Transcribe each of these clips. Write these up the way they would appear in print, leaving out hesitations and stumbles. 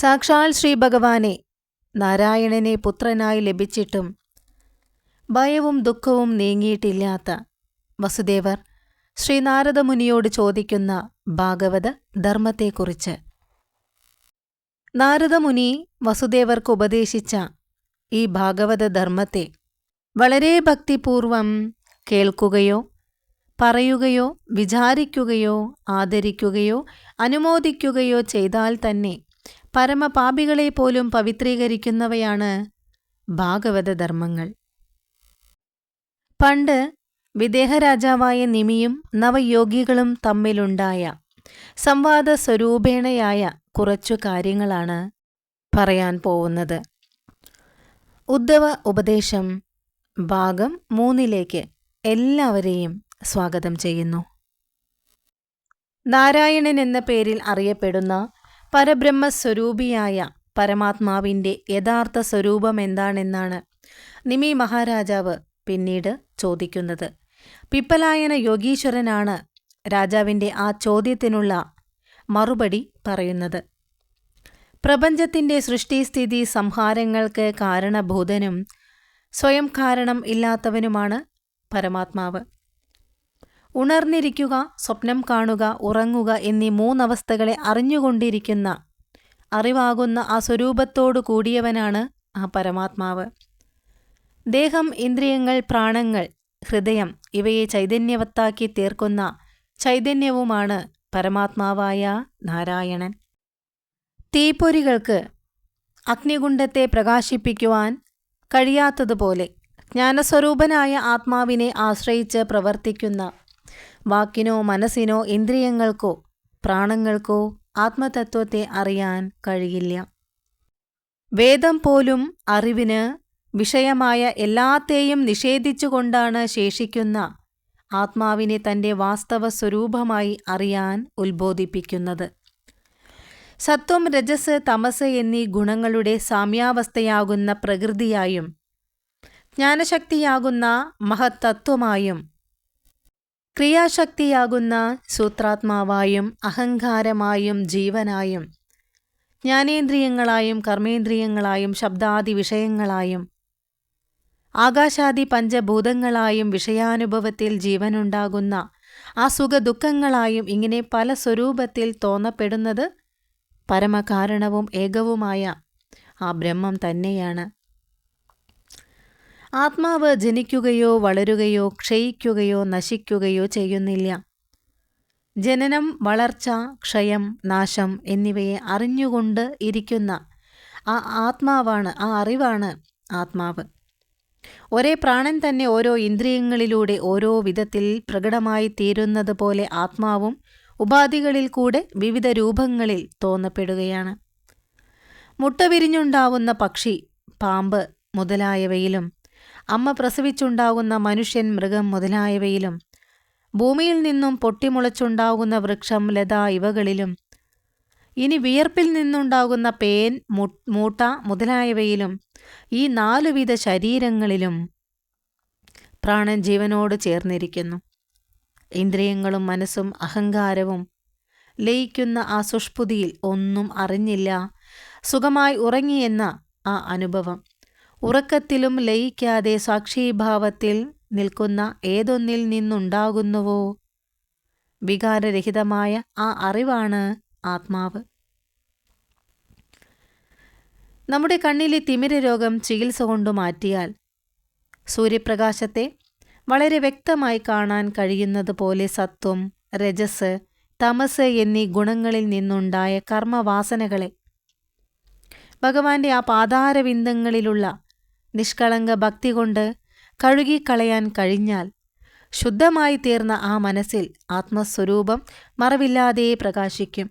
സാക്ഷാൽ ശ്രീ ഭഗവാനെ നാരായണനെ പുത്രനായി ലഭിച്ചിട്ടും ഭയവും ദുഃഖവും നീങ്ങിയിട്ടില്ലാത്ത വസുദേവർ ശ്രീ നാരദമുനിയോട് ചോദിക്കുന്ന ഭാഗവത ധർമ്മത്തെക്കുറിച്ച്. നാരദമുനി വസുദേവർക്ക് ഉപദേശിച്ച ഈ ഭാഗവത ധർമ്മത്തെ വളരെ ഭക്തിപൂർവം കേൾക്കുകയോ പറയുകയോ വിചാരിക്കുകയോ ആദരിക്കുകയോ അനുമോദിക്കുകയോ ചെയ്താൽ തന്നെ പരമപാപികളെ പോലും പവിത്രീകരിക്കുന്നവയാണ് ഭാഗവത ധർമ്മങ്ങൾ. പണ്ട് വിദേഹരാജാവായ നിമിയും നവയോഗികളും തമ്മിലുണ്ടായ സംവാദ സ്വരൂപേണയായ കുറച്ചു കാര്യങ്ങളാണ് പറയാൻ പോകുന്നത്. ഉദ്ധവ ഉപദേശം ഭാഗം 3 എല്ലാവരെയും സ്വാഗതം ചെയ്യുന്നു. നാരായണൻ എന്ന പേരിൽ അറിയപ്പെടുന്ന പരബ്രഹ്മസ്വരൂപിയായ പരമാത്മാവിൻ്റെ യഥാർത്ഥ സ്വരൂപം എന്താണെന്നാണ് നിമി മഹാരാജാവ് പിന്നീട് ചോദിക്കുന്നത്. പിപ്പലായന യോഗീശ്വരനാണ് രാജാവിൻ്റെ ആ ചോദ്യത്തിനുള്ള മറുപടി പറയുന്നത്. പ്രപഞ്ചത്തിൻ്റെ സൃഷ്ടിസ്ഥിതി സംഹാരങ്ങൾക്ക് കാരണഭൂതനും സ്വയം കാരണം ഇല്ലാത്തവനുമാണ് പരമാത്മാവ്. ഉണർന്നിരിക്കുക, സ്വപ്നം കാണുക, ഉറങ്ങുക എന്നീ 3 അവസ്ഥകളെ അറിഞ്ഞുകൊണ്ടിരിക്കുന്ന അറിവാകുന്ന ആ സ്വരൂപത്തോടു കൂടിയവനാണ് ആ പരമാത്മാവ്. ദേഹം, ഇന്ദ്രിയങ്ങൾ, പ്രാണങ്ങൾ, ഹൃദയം ഇവയെ ചൈതന്യവത്താക്കി തീർക്കുന്ന ചൈതന്യവുമാണ് പരമാത്മാവായ നാരായണൻ. തീപ്പൊരികൾക്ക് അഗ്നികുണ്ഡത്തെ പ്രകാശിപ്പിക്കുവാൻ കഴിയാത്തതുപോലെ ജ്ഞാനസ്വരൂപനായ ആത്മാവിനെ ആശ്രയിച്ച് പ്രവർത്തിക്കുന്ന വാക്കിനോ മനസ്സിനോ ഇന്ദ്രിയങ്ങൾക്കോ പ്രാണങ്ങൾക്കോ ആത്മതത്വത്തെ അറിയാൻ കഴിയില്ല. വേദം പോലും അറിവിന് വിഷയമായ എല്ലാത്തെയും നിഷേധിച്ചുകൊണ്ടാണ് ശേഷിക്കുന്ന ആത്മാവിനെ തൻ്റെ വാസ്തവ സ്വരൂപമായി അറിയാൻ ഉത്ബോധിപ്പിക്കുന്നത്. സത്വം, രജസ്, തമസ് എന്നീ ഗുണങ്ങളുടെ സാമ്യാവസ്ഥയാകുന്ന പ്രകൃതിയായും ജ്ഞാനശക്തിയാകുന്ന മഹത്തത്വമായും ക്രിയാശക്തിയാകുന്ന സൂത്രാത്മാവായും അഹങ്കാരമായും ജീവനായും ജ്ഞാനേന്ദ്രിയങ്ങളായും കർമ്മേന്ദ്രിയങ്ങളായും ശബ്ദാദി വിഷയങ്ങളായും ആകാശാദി പഞ്ചഭൂതങ്ങളായും വിഷയാനുഭവത്തിൽ ജീവനുണ്ടാകുന്ന ആ സുഖദുഃഖങ്ങളായും ഇങ്ങനെ പല സ്വരൂപത്തിൽ തോന്നപ്പെടുന്നത് പരമകാരണവും ഏകവുമായ ആ ബ്രഹ്മം തന്നെയാണ്. ആത്മാവ് ജനിക്കുകയോ വളരുകയോ ക്ഷയിക്കുകയോ നശിക്കുകയോ ചെയ്യുന്നില്ല. ജനനം, വളർച്ച, ക്ഷയം, നാശം എന്നിവയെ അറിഞ്ഞുകൊണ്ട് ഇരിക്കുന്ന ആ ആത്മാവാണ്, ആ അറിവാണ് ആത്മാവ്. ഒരേ പ്രാണൻ തന്നെ ഓരോ ഇന്ദ്രിയങ്ങളിലൂടെ ഓരോ വിധത്തിൽ പ്രകടമായി തീരുന്നത് പോലെ ആത്മാവും ഉപാധികളിൽ കൂടെ വിവിധ രൂപങ്ങളിൽ തോന്നപ്പെടുകയാണ്. മുട്ട വിരിഞ്ഞുണ്ടാവുന്ന പക്ഷി, പാമ്പ് മുതലായവയിലും അമ്മ പ്രസവിച്ചുണ്ടാകുന്ന മനുഷ്യൻ, മൃഗം മുതലായവയിലും ഭൂമിയിൽ നിന്നും പൊട്ടിമുളച്ചുണ്ടാകുന്ന വൃക്ഷം, ലത ഇവകളിലും ഇനി വിയർപ്പിൽ നിന്നുണ്ടാകുന്ന പേൻ, മൂട്ട മുതലായവയിലും ഈ 4 വിധ ശരീരങ്ങളിലും പ്രാണൻ ജീവനോട് ചേർന്നിരിക്കുന്നു. ഇന്ദ്രിയങ്ങളും മനസ്സും അഹങ്കാരവും ലയിക്കുന്ന ആ സുഷ്പുതിയിൽ ഒന്നും അറിഞ്ഞില്ല, സുഖമായി ഉറങ്ങിയെന്ന ആ അനുഭവം, ഉറക്കത്തിലും ലയിക്കാതെ സാക്ഷീഭാവത്തിൽ നിൽക്കുന്ന ഏതൊന്നിൽ നിന്നുണ്ടാകുന്നുവോ വികാരരഹിതമായ ആ അറിവാണ് ആത്മാവ്. നമ്മുടെ കണ്ണിലെ തിമിര രോഗം ചികിത്സ കൊണ്ട് മാറ്റിയാൽ സൂര്യപ്രകാശത്തെ വളരെ വ്യക്തമായി കാണാൻ കഴിയുന്നത് പോലെ സത്വം, രജസ്, തമസ് എന്നീ ഗുണങ്ങളിൽ നിന്നുണ്ടായ കർമ്മവാസനകളെ ഭഗവാന്റെ ആ പാതാരവിന്ദങ്ങളിലുള്ള നിഷ്കളങ്ക ഭക്തി കൊണ്ട് കഴുകിക്കളയാൻ കഴിഞ്ഞാൽ ശുദ്ധമായി തീർന്ന ആ മനസ്സിൽ ആത്മസ്വരൂപം മറവില്ലാതെ പ്രകാശിക്കും.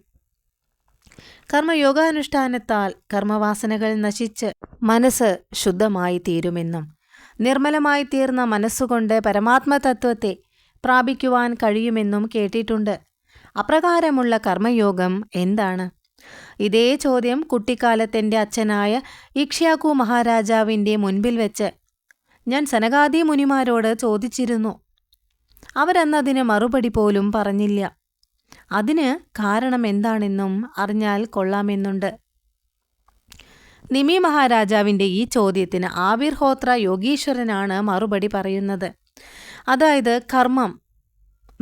കർമ്മയോഗാനുഷ്ഠാനത്താൽ കർമ്മവാസനകൾ നശിച്ച് മനസ്സ് ശുദ്ധമായി തീരുമെന്നും നിർമ്മലമായി തീർന്ന മനസ്സുകൊണ്ട് പരമാത്മതത്വത്തെ പ്രാപിക്കുവാൻ കഴിയുമെന്നും കേട്ടിട്ടുണ്ട്. അപ്രകാരമുള്ള കർമ്മയോഗം എന്താണ്? ഇതേ ചോദ്യം കുട്ടിക്കാലത്തെൻ്റെ അച്ഛനായ ഇക്ഷ്യാകു മഹാരാജാവിൻ്റെ മുൻപിൽ വെച്ച് ഞാൻ സനകാദി മുനിമാരോട് ചോദിച്ചിരുന്നു. അവരന്നതിന് മറുപടി പോലും പറഞ്ഞില്ല. അതിന് കാരണം എന്താണെന്നും അറിഞ്ഞാൽ കൊള്ളാമെന്നുണ്ട്. നിമി മഹാരാജാവിൻ്റെ ഈ ചോദ്യത്തിന് ആവിർഹോത്ര യോഗീശ്വരനാണ് മറുപടി പറയുന്നത്. അതായത് കർമ്മം,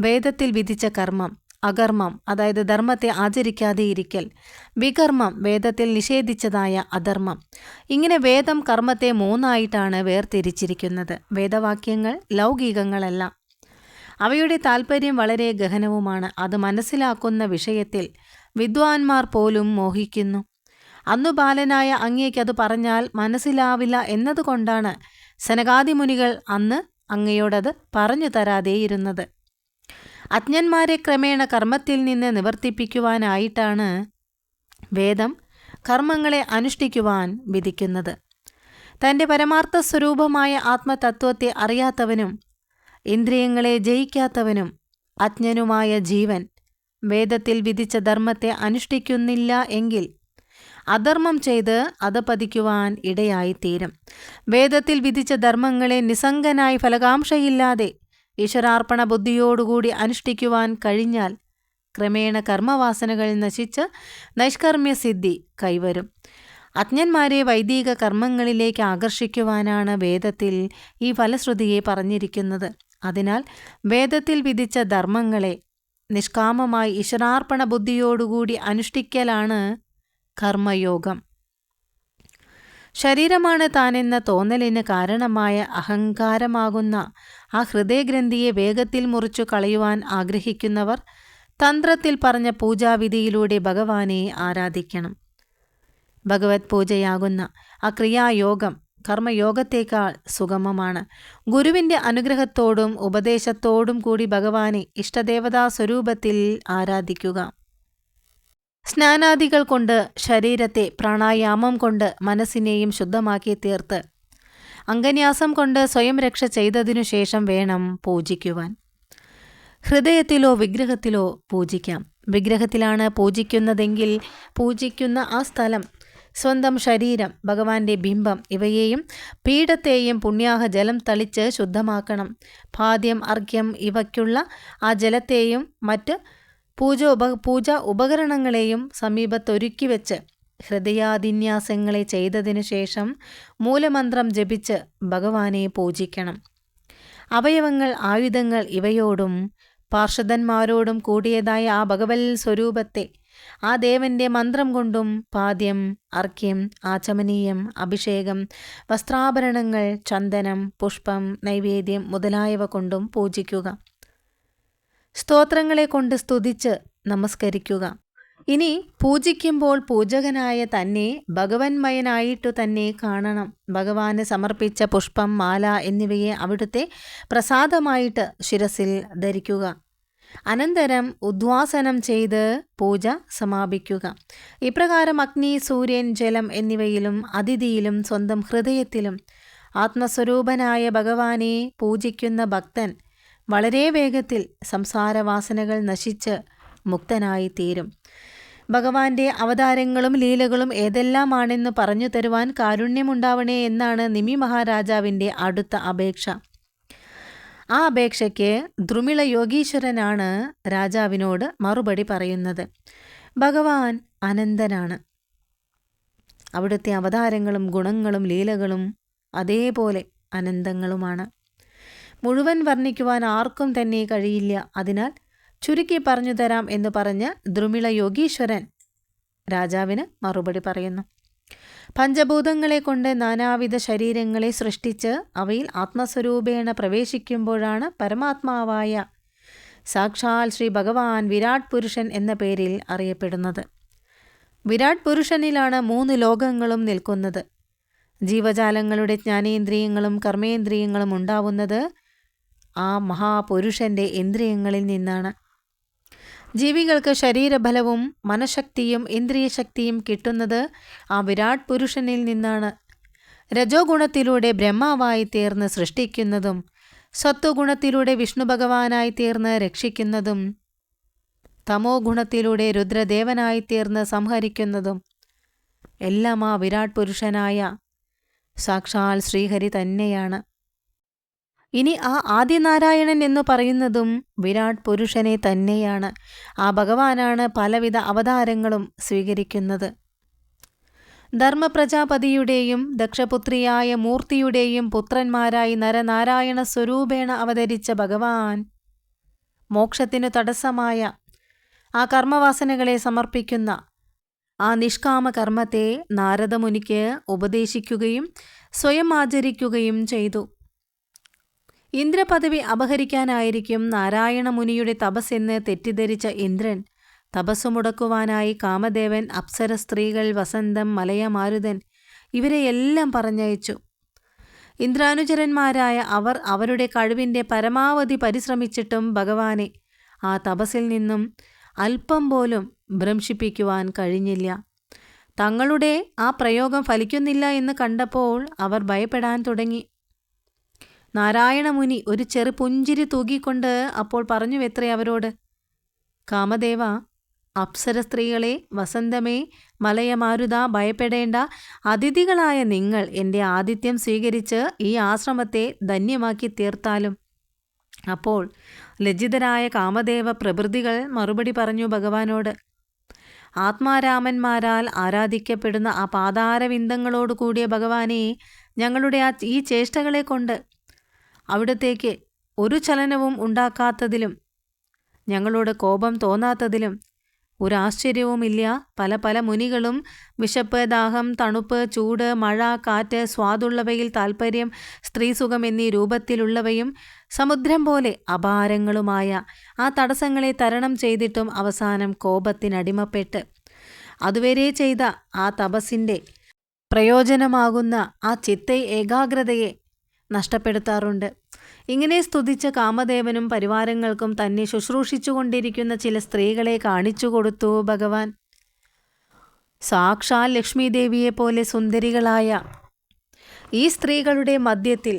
വേദത്തിൽ വിധിച്ച കർമ്മം, അകർമ്മം അതായത് ധർമ്മത്തെ ആചരിക്കാതെ ഇരിക്കൽ, വികർമ്മം വേദത്തിൽ നിഷേധിച്ചതായ അധർമ്മം. ഇങ്ങനെ വേദം കർമ്മത്തെ മൂന്നായിട്ടാണ് വേർതിരിച്ചിരിക്കുന്നത്. വേദവാക്യങ്ങൾ ലൗകികങ്ങളല്ല. അവയുടെ താൽപ്പര്യം വളരെ ഗഹനവുമാണ്. അത് മനസ്സിലാക്കുന്ന വിഷയത്തിൽ വിദ്വാൻമാർ പോലും മോഹിക്കുന്നു. അന്നു ബാലനായ അങ്ങേക്കത് പറഞ്ഞാൽ മനസ്സിലാവില്ല എന്നതുകൊണ്ടാണ് സനകാദിമുനികൾ അന്ന് അങ്ങയോടത് പറഞ്ഞു തരാതെയിരുന്നത്. അജ്ഞന്മാരെ ക്രമേണ കർമ്മത്തിൽ നിന്ന് നിവർത്തിപ്പിക്കുവാനായിട്ടാണ് വേദം കർമ്മങ്ങളെ അനുഷ്ഠിക്കുവാൻ വിധിക്കുന്നത്. തൻ്റെ പരമാർത്ഥ സ്വരൂപമായ ആത്മതത്വത്തെ അറിയാത്തവനും ഇന്ദ്രിയങ്ങളെ ജയിക്കാത്തവനും അജ്ഞനുമായ ജീവൻ വേദത്തിൽ വിധിച്ച ധർമ്മത്തെ അനുഷ്ഠിക്കുന്നില്ല എങ്കിൽ അധർമ്മം ചെയ്ത് അധപതിക്കുവാൻ ഇടയായിത്തീരും. വേദത്തിൽ വിധിച്ച ധർമ്മങ്ങളെ നിസ്സംഗനായി ഫലകാംക്ഷയില്ലാതെ ഈശ്വരാർപ്പണ ബുദ്ധിയോടുകൂടി അനുഷ്ഠിക്കുവാൻ കഴിഞ്ഞാൽ ക്രമേണ കർമ്മവാസനകൾ നശിച്ച് നൈഷ്കർമ്മ്യസിദ്ധി കൈവരും. അജ്ഞന്മാരെ വൈദിക കർമ്മങ്ങളിലേക്ക് ആകർഷിക്കുവാനാണ് വേദത്തിൽ ഈ ഫലശ്രുതിയെ പറഞ്ഞിരിക്കുന്നത്. അതിനാൽ വേദത്തിൽ വിധിച്ച ധർമ്മങ്ങളെ നിഷ്കാമമായി ഈശ്വരാർപ്പണ ബുദ്ധിയോടുകൂടി അനുഷ്ഠിക്കലാണ് കർമ്മയോഗം. ശരീരമാണ് താനെന്ന തോന്നലിന് കാരണമായ അഹങ്കാരമാകുന്ന ആ ഹൃദയഗ്രന്ഥിയെ വേഗത്തിൽ മുറിച്ചു കളയുവാൻ ആഗ്രഹിക്കുന്നവർ തന്ത്രത്തിൽ പറഞ്ഞ പൂജാവിധിയിലൂടെ ഭഗവാനെ ആരാധിക്കണം. ഭഗവത് പൂജയാകുന്ന ആ ക്രിയായോഗം കർമ്മയോഗത്തേക്കാൾ സുഗമമാണ്. ഗുരുവിൻ്റെ അനുഗ്രഹത്തോടും ഉപദേശത്തോടും കൂടി ഭഗവാനെ ഇഷ്ടദേവതാ സ്വരൂപത്തിൽ ആരാധിക്കുക. സ്നാനാദികൾ കൊണ്ട് ശരീരത്തെ, പ്രാണായാമം കൊണ്ട് മനസ്സിനെയും ശുദ്ധമാക്കി തീർത്ത് അംഗന്യാസം കൊണ്ട് സ്വയം രക്ഷ ചെയ്തതിനു ശേഷം വേണം പൂജിക്കുവാൻ. ഹൃദയത്തിലോ വിഗ്രഹത്തിലോ പൂജിക്കാം. വിഗ്രഹത്തിലാണ് പൂജിക്കുന്നതെങ്കിൽ പൂജിക്കുന്ന ആ സ്ഥലം, സ്വന്തം ശരീരം, ഭഗവാന്റെ ബിംബം ഇവയെയും പീഠത്തെയും പുണ്യാഹ ജലം തളിച്ച് ശുദ്ധമാക്കണം. പാദ്യം, അർഘ്യം ഇവയ്ക്കുള്ള ആ ജലത്തെയും മറ്റ് പൂജ ഉപകരണങ്ങളെയും സമീപത്തൊരുക്കി വെച്ച് ഹൃദയാദിന്യാസങ്ങളെ ചെയ്തതിനു ശേഷം മൂലമന്ത്രം ജപിച്ച് ഭഗവാനെ പൂജിക്കണം. അവയവങ്ങൾ, ആയുധങ്ങൾ ഇവയോടും പാർഷദന്മാരോടും കൂടിയതായ ആ ഭഗവൽ സ്വരൂപത്തെ ആ ദേവന്റെ മന്ത്രം കൊണ്ടും പാദ്യം, അർഘ്യം, ആചമനീയം, അഭിഷേകം, വസ്ത്രാഭരണങ്ങൾ, ചന്ദനം, പുഷ്പം, നൈവേദ്യം മുതലായവ കൊണ്ടും പൂജിക്കുക. സ്തോത്രങ്ങളെ കൊണ്ട് സ്തുതിച്ച് നമസ്കരിക്കുക. ഇനി പൂജിക്കുമ്പോൾ പൂജകനായ തന്നെ ഭഗവന്മയനായിട്ടു തന്നെ കാണണം. ഭഗവാന് സമർപ്പിച്ച പുഷ്പം, മാല എന്നിവയെ അവിടുത്തെ പ്രസാദമായിട്ട് ശിരസിൽ ധരിക്കുക. അനന്തരം ഉദ്വാസനം ചെയ്ത് പൂജ സമാപിക്കുക. ഇപ്രകാരം അഗ്നി, സൂര്യൻ, ജലം എന്നിവയിലും അതിഥിയിലും സ്വന്തം ഹൃദയത്തിലും ആത്മസ്വരൂപനായ ഭഗവാനെ പൂജിക്കുന്ന ഭക്തൻ വളരെ വേഗത്തിൽ സംസാരവാസനകൾ നശിച്ച് മുക്തനായി തീരും. ഭഗവാന്റെ അവതാരങ്ങളും ലീലകളും ഏതെല്ലാമാണെന്ന് പറഞ്ഞു തരുവാൻ കാരുണ്യമുണ്ടാവണേ എന്നാണ് നിമി മഹാരാജാവിൻ്റെ അടുത്ത അപേക്ഷ. ആ അപേക്ഷയ്ക്ക് ദ്രുമിള യോഗീശ്വരനാണ് രാജാവിനോട് മറുപടി പറയുന്നത്. ഭഗവാൻ അനന്തനാണ്. അവിടുത്തെ അവതാരങ്ങളും ഗുണങ്ങളും ലീലകളും അതേപോലെ അനന്തങ്ങളുമാണ്. മുഴുവൻ വർണ്ണിക്കുവാൻ ആർക്കും തന്നെ കഴിയില്ല. അതിനാൽ ചുരുക്കി പറഞ്ഞു തരാം എന്ന് പറഞ്ഞ് ദ്രുമിള യോഗീശ്വരൻ രാജാവിന് മറുപടി പറയുന്നു. പഞ്ചഭൂതങ്ങളെ കൊണ്ട് നാനാവിധ ശരീരങ്ങളെ സൃഷ്ടിച്ച് അവയിൽ ആത്മസ്വരൂപേണ പ്രവേശിക്കുമ്പോഴാണ് പരമാത്മാവായ സാക്ഷാൽ ശ്രീ ഭഗവാൻ വിരാട് പുരുഷൻ എന്ന പേരിൽ അറിയപ്പെടുന്നത്. വിരാട് പുരുഷനിലാണ് 3 ലോകങ്ങളും നിൽക്കുന്നത്. ജീവജാലങ്ങളുടെ ജ്ഞാനേന്ദ്രിയങ്ങളും കർമ്മേന്ദ്രിയങ്ങളും ഉണ്ടാവുന്നത് ആ മഹാപുരുഷൻ്റെ ഇന്ദ്രിയങ്ങളിൽ നിന്നാണ്. ജീവികൾക്ക് ശരീരബലവും മനഃശക്തിയും ഇന്ദ്രിയശക്തിയും കിട്ടുന്നത് ആ വിരാട് പുരുഷനിൽ നിന്നാണ്. രജോ ഗുണത്തിലൂടെ ബ്രഹ്മാവായി തീർന്ന് സൃഷ്ടിക്കുന്നതും സത്വഗുണത്തിലൂടെ വിഷ്ണു ഭഗവാനായി തീർന്ന് രക്ഷിക്കുന്നതും തമോ ഗുണത്തിലൂടെ രുദ്രദേവനായി തീർന്ന് സംഹരിക്കുന്നതും എല്ലാം ആ വിരാട് പുരുഷനായ സാക്ഷാൽ ശ്രീഹരി തന്നെയാണ്. ഇനി ആ ആദിനാരായണൻ എന്നു പറയുന്നതും വിരാട് പുരുഷനെ തന്നെയാണ്. ആ ഭഗവാനാണ് പലവിധ അവതാരങ്ങളും സ്വീകരിക്കുന്നത്. ധർമ്മപ്രജാപതിയുടെയും ദക്ഷപുത്രിയായ മൂർത്തിയുടെയും പുത്രന്മാരായി നരനാരായണ സ്വരൂപേണ അവതരിച്ച ഭഗവാൻ മോക്ഷത്തിനു തടസ്സമായ ആ കർമ്മവാസനകളെ സമർപ്പിക്കുന്ന ആ നിഷ്കാമ കർമ്മത്തെ നാരദമുനിക്ക് ഉപദേശിക്കുകയും സ്വയം ആചരിക്കുകയും ചെയ്തു. ഇന്ദ്രപദവി അപഹരിക്കാനായിരിക്കും നാരായണ മുനിയുടെ തപസ്സെന്ന് തെറ്റിദ്ധരിച്ച ഇന്ദ്രൻ തപസ്സു മുടക്കുവാനായി കാമദേവൻ, അപ്സര സ്ത്രീകൾ, വസന്തം, മലയമാരുതൻ ഇവരെയെല്ലാം പറഞ്ഞയച്ചു. ഇന്ദ്രാനുചരന്മാരായ അവർ അവരുടെ കഴിവിൻ്റെ പരമാവധി പരിശ്രമിച്ചിട്ടും ഭഗവാനെ ആ തപസ്സിൽ നിന്നും അല്പം പോലും ഭ്രംശിപ്പിക്കുവാൻ കഴിഞ്ഞില്ല. തങ്ങളുടെ ആ പ്രയോഗം ഫലിക്കുന്നില്ല എന്ന് കണ്ടപ്പോൾ അവർ ഭയപ്പെടാൻ തുടങ്ങി. നാരായണമുനി ഒരു ചെറു പുഞ്ചിരി തൂകിക്കൊണ്ട് അപ്പോൾ പറഞ്ഞുവെത്രേ അവരോട്: കാമദേവ, അപ്സര സ്ത്രീകളെ, വസന്തമേ, മലയമാരുത, ഭയപ്പെടേണ്ട. അതിഥികളായ നിങ്ങൾ എൻ്റെ ആതിഥ്യം സ്വീകരിച്ച് ഈ ആശ്രമത്തെ ധന്യമാക്കി തീർത്താലും. അപ്പോൾ ലജ്ജിതരായ കാമദേവ പ്രഭൃതികൾ മറുപടി പറഞ്ഞു ഭഗവാനോട്: ആത്മാരാമന്മാരാൽ ആരാധിക്കപ്പെടുന്ന ആ പാതാരവിന്ദങ്ങളോട് കൂടിയ ഭഗവാനെ, ഞങ്ങളുടെ ഈ ചേഷ്ടകളെ കൊണ്ട് അവിടത്തേക്ക് ഒരു ചലനവും ഉണ്ടാക്കാത്തതിലും ഞങ്ങളോട് കോപം തോന്നാത്തതിലും ഒരാശ്ചര്യവുമില്ല. പല പല മുനികളും വിശപ്പ്, ദാഹം, തണുപ്പ്, ചൂട്, മഴ, കാറ്റ്, സ്വാദുള്ളവയിൽ താൽപ്പര്യം, സ്ത്രീസുഖം എന്നീ രൂപത്തിലുള്ളവയും സമുദ്രം പോലെ അപാരങ്ങളുമായ ആ തടസ്സങ്ങളെ തരണം ചെയ്തിട്ടും അവസാനം കോപത്തിനടിമപ്പെട്ട് അതുവരെ ചെയ്ത ആ തപസ്സിൻ്റെ പ്രയോജനമാകുന്ന ആ ചിത്ത ഏകാഗ്രതയെ നഷ്ടപ്പെടുത്താറുണ്ട്. ഇങ്ങനെ സ്തുതിച്ച കാമദേവനും പരിവാരങ്ങൾക്കും തന്നെ ശുശ്രൂഷിച്ചു കൊണ്ടിരിക്കുന്ന ചില സ്ത്രീകളെ കാണിച്ചു കൊടുത്തു ഭഗവാൻ. സാക്ഷാൽ ലക്ഷ്മീദേവിയെപ്പോലെ സുന്ദരികളായ ഈ സ്ത്രീകളുടെ മധ്യത്തിൽ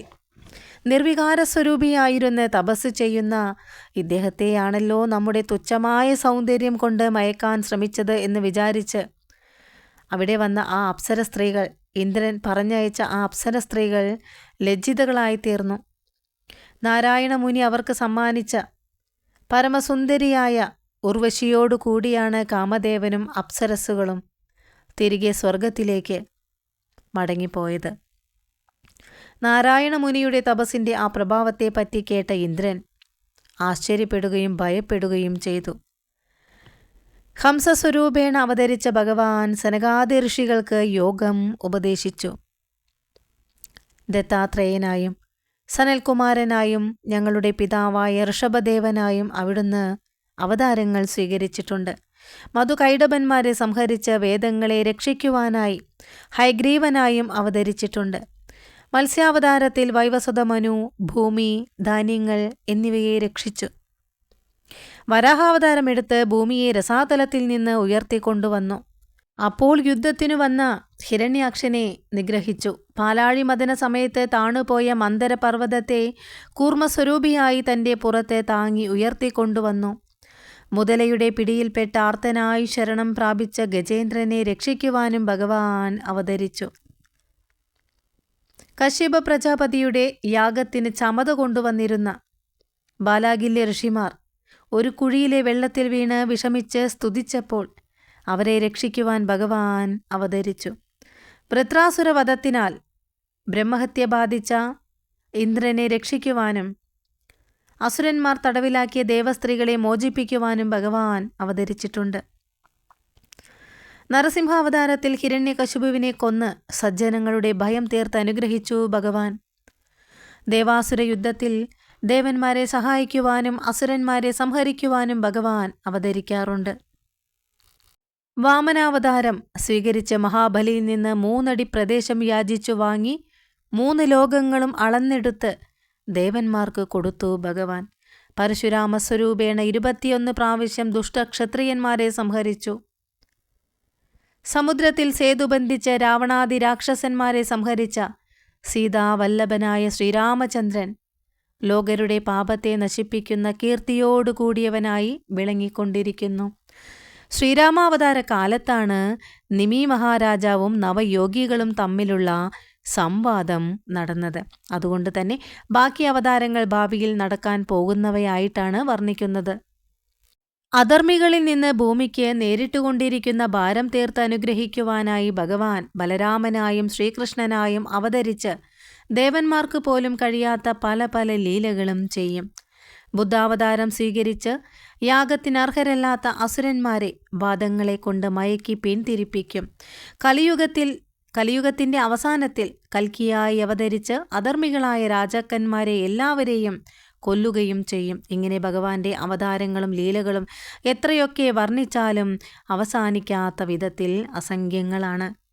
നിർവികാര സ്വരൂപിയായിരുന്ന് തപസ് ചെയ്യുന്ന ഇദ്ദേഹത്തെയാണല്ലോ നമ്മുടെ തുച്ഛമായ സൗന്ദര്യം കൊണ്ട് മയക്കാൻ ശ്രമിച്ചത് എന്ന് വിചാരിച്ച് അവിടെ വന്ന ആ അപ്സര സ്ത്രീകൾ, ഇന്ദ്രൻ പറഞ്ഞയച്ച ആ അപ്സര സ്ത്രീകൾ ലജ്ജിതകളായിത്തീർന്നു. നാരായണമുനി അവർക്ക് സമ്മാനിച്ച പരമസുന്ദരിയായ ഉർവശിയോടു കൂടിയാണ് കാമദേവനും അപ്സരസ്സുകളും തിരികെ സ്വർഗത്തിലേക്ക് മടങ്ങിപ്പോയത്. നാരായണമുനിയുടെ തപസ്സിൻ്റെ ആ പ്രഭാവത്തെപ്പറ്റി കേട്ട ഇന്ദ്രൻ ആശ്ചര്യപ്പെടുകയും ഭയപ്പെടുകയും ചെയ്തു. ഹംസസ്വരൂപേണ അവതരിച്ച ഭഗവാൻ സനകാദി ഋഷികൾക്ക് യോഗം ഉപദേശിച്ചു. ദത്താത്രേയനായും സനൽകുമാരനായും ഞങ്ങളുടെ പിതാവായ ഋഷഭദേവനായും അവിടുന്ന് അവതാരങ്ങൾ സ്വീകരിച്ചിട്ടുണ്ട്. മധുകൈടഭന്മാരെ സംഹരിച്ച് വേദങ്ങളെ രക്ഷിക്കുവാനായി ഹയഗ്രീവനായും അവതരിച്ചിട്ടുണ്ട്. മത്സ്യാവതാരത്തിൽ വൈവസ്വതമനു, ഭൂമി, ധാന്യങ്ങൾ എന്നിവയെ രക്ഷിച്ചു. വരാഹാവതാരമെടുത്ത് ഭൂമിയെ രസാതലത്തിൽ നിന്ന് ഉയർത്തിക്കൊണ്ടുവന്നു. അപ്പോൾ യുദ്ധത്തിനു വന്ന ഹിരണ്യാക്ഷനെ നിഗ്രഹിച്ചു. പാലാഴി മദന സമയത്ത് താണുപോയ മന്ദരപർവ്വതത്തെ കൂർമ്മസ്വരൂപിയായി തൻ്റെ പുറത്തെ താങ്ങി ഉയർത്തിക്കൊണ്ടുവന്നു. മുതലയുടെ പിടിയിൽപ്പെട്ട ആർത്തനായി ശരണം പ്രാപിച്ച ഗജേന്ദ്രനെ രക്ഷിക്കുവാനും ഭഗവാൻ അവതരിച്ചു. കശ്യപ പ്രജാപതിയുടെ യാഗത്തിന് ചമത കൊണ്ടുവന്നിരുന്ന ബാലാഗില്യ ഋഷിമാർ ഒരു കുഴിയിലെ വെള്ളത്തിൽ വീണ് വിഷമിച്ച് സ്തുതിച്ചപ്പോൾ അവരെ രക്ഷിക്കുവാൻ ഭഗവാൻ അവതരിച്ചു. വൃത്രാസുരവധത്തിനാൽ ബ്രഹ്മഹത്യ ബാധിച്ച ഇന്ദ്രനെ രക്ഷിക്കുവാനും അസുരന്മാർ തടവിലാക്കിയ ദേവസ്ത്രീകളെ മോചിപ്പിക്കുവാനും ഭഗവാൻ അവതരിച്ചിട്ടുണ്ട്. നരസിംഹാവതാരത്തിൽ ഹിരണ്യകശിപുവിനെ കൊന്ന് സജ്ജനങ്ങളുടെ ഭയം തീർത്ത് അനുഗ്രഹിച്ചു ഭഗവാൻ. ദേവാസുര യുദ്ധത്തിൽ ദേവന്മാരെ സഹായിക്കുവാനും അസുരന്മാരെ സംഹരിക്കുവാനും ഭഗവാൻ അവതരിക്കാറുണ്ട്. വാമനാവതാരം സ്വീകരിച്ച മഹാബലിയിൽ നിന്ന് 3 അടി പ്രദേശം യാചിച്ചു വാങ്ങി 3 ലോകങ്ങളും അളന്നെടുത്ത് ദേവന്മാർക്ക് കൊടുത്തു ഭഗവാൻ. പരശുരാമസ്വരൂപേണ 21 പ്രാവശ്യം ദുഷ്ടക്ഷത്രിയന്മാരെ സംഹരിച്ചു. സമുദ്രത്തിൽ സേതു ബന്ധിച്ച് രാവണാദി രാക്ഷസന്മാരെ സംഹരിച്ച സീതാവല്ലഭനായ ശ്രീരാമചന്ദ്രൻ ലോകരുടെ പാപത്തെ നശിപ്പിക്കുന്ന കീർത്തിയോടുകൂടിയവനായി വിളങ്ങിക്കൊണ്ടിരിക്കുന്നു. ശ്രീരാമാവതാര കാലത്താണ് നിമി മഹാരാജാവും നവയോഗികളും തമ്മിലുള്ള സംവാദം നടന്നത്. അതുകൊണ്ട് തന്നെ ബാക്കി അവതാരങ്ങൾ ഭാവിയിൽ നടക്കാൻ പോകുന്നവയായിട്ടാണ് വർണ്ണിക്കുന്നത്. അധർമ്മികളിൽ നിന്ന് ഭൂമിക്ക് നേരിട്ടുകൊണ്ടിരിക്കുന്ന ഭാരം തീർത്ത് അനുഗ്രഹിക്കുവാനായി ഭഗവാൻ ബലരാമനായും ശ്രീകൃഷ്ണനായും അവതരിച്ച് ദേവന്മാർക്ക് പോലും കഴിയാത്ത പല പല ലീലകളും ചെയ്യും. ബുദ്ധാവതാരം സ്വീകരിച്ച് യാഗത്തിനർഹരല്ലാത്ത അസുരന്മാരെ വാദങ്ങളെ കൊണ്ട് മയക്കി പിന്തിരിപ്പിക്കും. കലിയുഗത്തിന്റെ അവസാനത്തിൽ കൽക്കിയായി അവതരിച്ച് അധർമ്മികളായ രാജാക്കന്മാരെ എല്ലാവരെയും കൊല്ലുകയും ചെയ്യും. ഇങ്ങനെ ഭഗവാന്റെ അവതാരങ്ങളും ലീലകളും എത്രയൊക്കെ വർണ്ണിച്ചാലും അവസാനിക്കാത്ത വിധത്തിൽ അസംഖ്യങ്ങളാണ്.